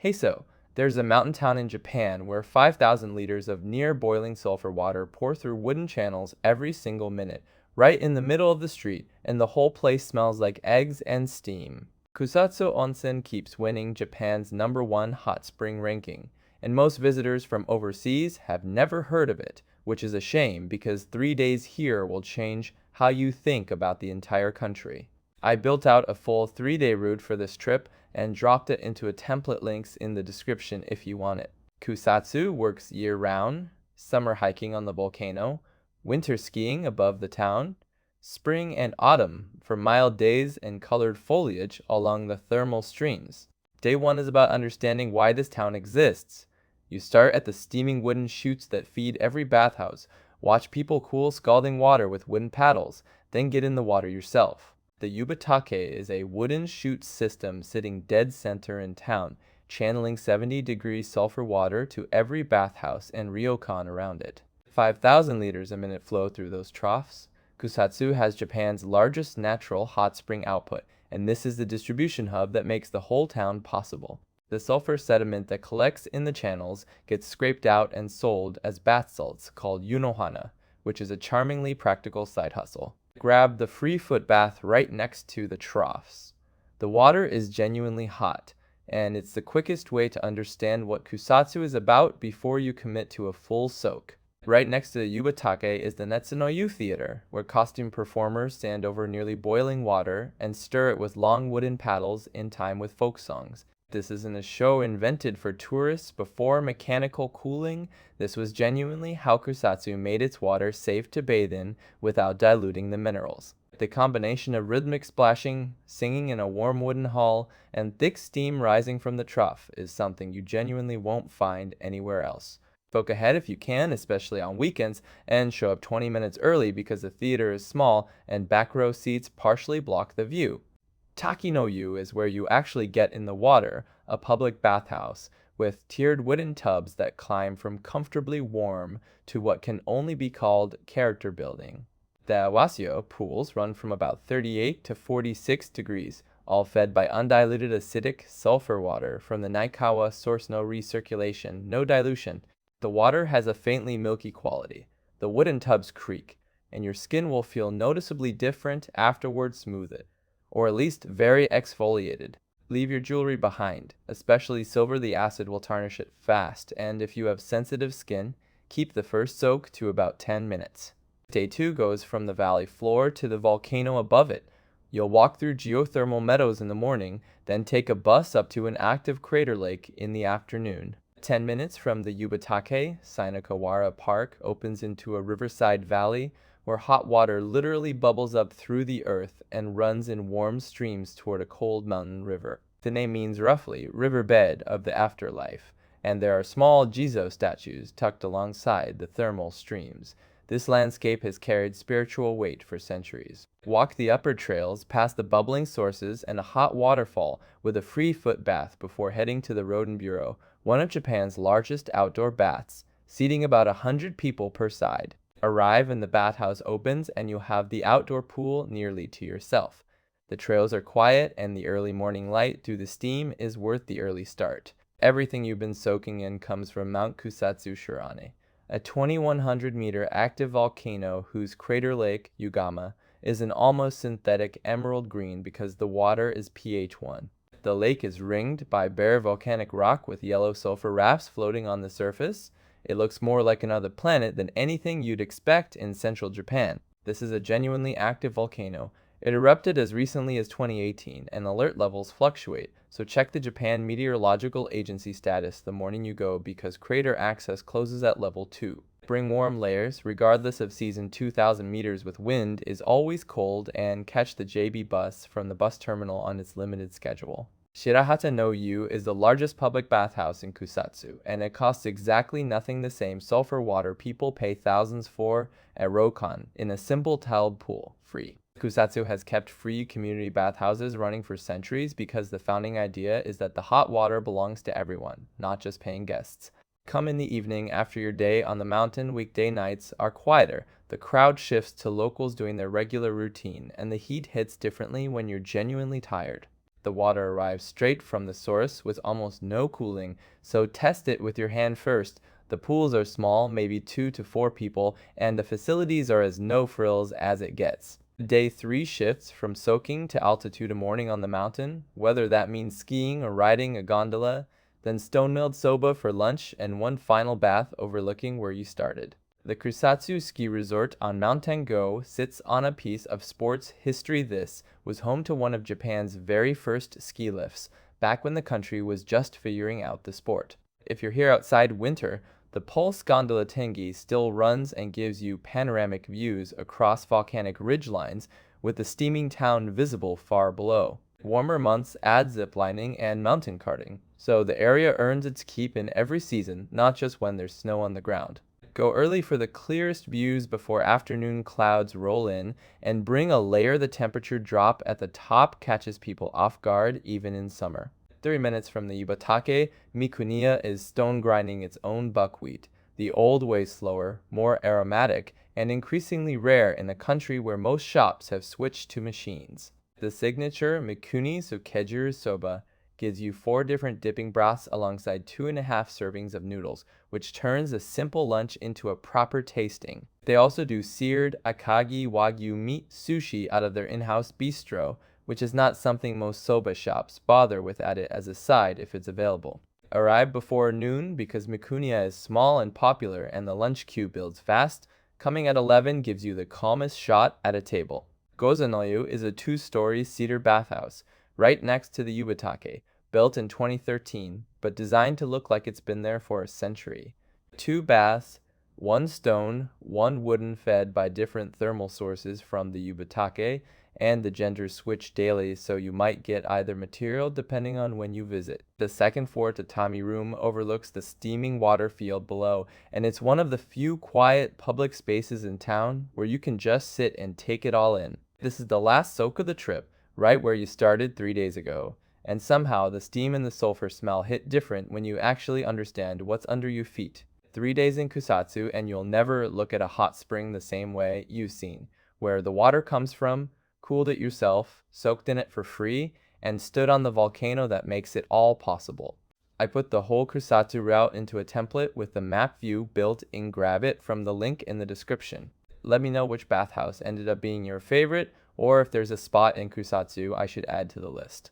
Heiso, there's a mountain town in Japan where 5,000 liters of near-boiling sulfur water pour through wooden channels every single minute, right in the middle of the street, and the whole place smells like eggs and steam. Kusatsu Onsen keeps winning Japan's #1 hot spring ranking, and most visitors from overseas have never heard of it, which is a shame because 3 days here will change how you think about the entire country. I built out a full 3-day route for this trip and dropped it into a template links in the description if you want it. Kusatsu works year-round, summer hiking on the volcano, winter skiing above the town, spring and autumn for mild days and colored foliage along the thermal streams. Day 1 is about understanding why this town exists. You start at the steaming wooden chutes that feed every bathhouse, watch people cool scalding water with wooden paddles, then get in the water yourself. The Yubatake is a wooden chute system sitting dead center in town, channeling 70-degree sulfur water to every bathhouse and ryokan around it. 5,000 liters a minute flow through those troughs. Kusatsu has Japan's largest natural hot spring output, and this is the distribution hub that makes the whole town possible. The sulfur sediment that collects in the channels gets scraped out and sold as bath salts called yunohana, which is a charmingly practical side hustle. Grab the free foot bath right next to the troughs. The water is genuinely hot, and it's the quickest way to understand what Kusatsu is about before you commit to a full soak. Right next to the Yubatake is the Netsunoyu theater, where costume performers stand over nearly boiling water and stir it with long wooden paddles in time with folk songs. This isn't a show invented for tourists before mechanical cooling. This was genuinely how Kusatsu made its water safe to bathe in without diluting the minerals. The combination of rhythmic splashing, singing in a warm wooden hall, and thick steam rising from the trough is something you genuinely won't find anywhere else. Book ahead if you can, especially on weekends, and show up 20 minutes early because the theater is small and back row seats partially block the view. Taki-no-yu is where you actually get in the water, a public bathhouse with tiered wooden tubs that climb from comfortably warm to what can only be called character building. The awasyo pools run from about 38 to 46 degrees, all fed by undiluted acidic sulfur water from the Naikawa source. No recirculation, no dilution. The water has a faintly milky quality. The wooden tubs creak, and your skin will feel noticeably different afterward. Smooth it, or at least very exfoliated. Leave your jewelry behind, especially silver. The acid will tarnish it fast, and if you have sensitive skin, keep the first soak to about 10 minutes. Day 2 goes from the valley floor to the volcano above it. You'll walk through geothermal meadows in the morning, then take a bus up to an active crater lake in the afternoon. 10 minutes from the Yubatake, Sainokawara Park opens into a riverside valley where hot water literally bubbles up through the earth and runs in warm streams toward a cold mountain river. The name means roughly riverbed of the afterlife, and there are small Jizo statues tucked alongside the thermal streams. This landscape has carried spiritual weight for centuries. Walk the upper trails past the bubbling sources and a hot waterfall with a free foot bath before heading to the Roden Bureau, one of Japan's largest outdoor baths, seating about 100 people per side. Arrive and the bathhouse opens and you'll have the outdoor pool nearly to yourself. The trails are quiet and the early morning light through the steam is worth the early start. Everything you've been soaking in comes from Mount Kusatsu-Shirane, a 2,100-meter active volcano whose crater lake, Yugama, is an almost synthetic emerald green because the water is pH 1. The lake is ringed by bare volcanic rock with yellow sulfur rafts floating on the surface. It looks more like another planet than anything you'd expect in central Japan. This is a genuinely active volcano. It erupted as recently as 2018, and alert levels fluctuate, so check the Japan Meteorological Agency status the morning you go because crater access closes at level 2. Bring warm layers, regardless of season. 2,000 meters with wind is always cold, and catch the JB bus from the bus terminal on its limited schedule. Shirahata no Yu is the largest public bathhouse in Kusatsu, and it costs exactly nothing the same sulfur water people pay thousands for at Ryokan in a simple tiled pool, free. Kusatsu has kept free community bathhouses running for centuries because the founding idea is that the hot water belongs to everyone, not just paying guests. Come in the evening after your day on the mountain. Weekday nights are quieter. The crowd shifts to locals doing their regular routine, and the heat hits differently when you're genuinely tired. The water arrives straight from the source with almost no cooling, so test it with your hand first. The pools are small, maybe 2 to 4 people, and the facilities are as no frills as it gets. Day 3 shifts from soaking to altitude a morning on the mountain, whether that means skiing or riding a gondola, then stone-milled soba for lunch, and one final bath overlooking where you started. The Kusatsu ski resort on Mount Tengo sits on a piece of sports history. This was home to one of Japan's very first ski lifts, back when the country was just figuring out the sport. If you're here outside winter, the Pulse Gondola Tengi still runs and gives you panoramic views across volcanic ridgelines with the steaming town visible far below. Warmer months add ziplining and mountain karting, so the area earns its keep in every season, not just when there's snow on the ground. Go early for the clearest views before afternoon clouds roll in, and bring a layer. The temperature drop at the top catches people off guard even in summer. 3 minutes from the Yubatake, Mikuniya is stone grinding its own buckwheat, the old way slower, more aromatic, and increasingly rare in a country where most shops have switched to machines. The signature Mikuni Sukeju soba gives you 4 different dipping broths alongside 2.5 servings of noodles, which turns a simple lunch into a proper tasting. They also do seared Akagi Wagyu meat sushi out of their in-house bistro, which is not something most soba shops bother with at it as a side if it's available. Arrive before noon because Mikuniya is small and popular and the lunch queue builds fast. Coming at 11 gives you the calmest shot at a table. Gozonoyu is a 2-story cedar bathhouse right next to the Yubatake, built in 2013, but designed to look like it's been there for a century. 2 baths, 1 stone, 1 wooden, fed by different thermal sources from the Yubatake, and the genders switch daily, so you might get either material depending on when you visit. The second floor tatami room overlooks the steaming water field below, and it's one of the few quiet public spaces in town where you can just sit and take it all in. This is the last soak of the trip, right where you started 3 days ago. And somehow the steam and the sulfur smell hit different when you actually understand what's under your feet. 3 days in Kusatsu and you'll never look at a hot spring the same way you've seen, where the water comes from, cooled it yourself, soaked in it for free, and stood on the volcano that makes it all possible. I put the whole Kusatsu route into a template with the map view built in. Grab it from the link in the description. Let me know which bathhouse ended up being your favorite, or if there's a spot in Kusatsu I should add to the list.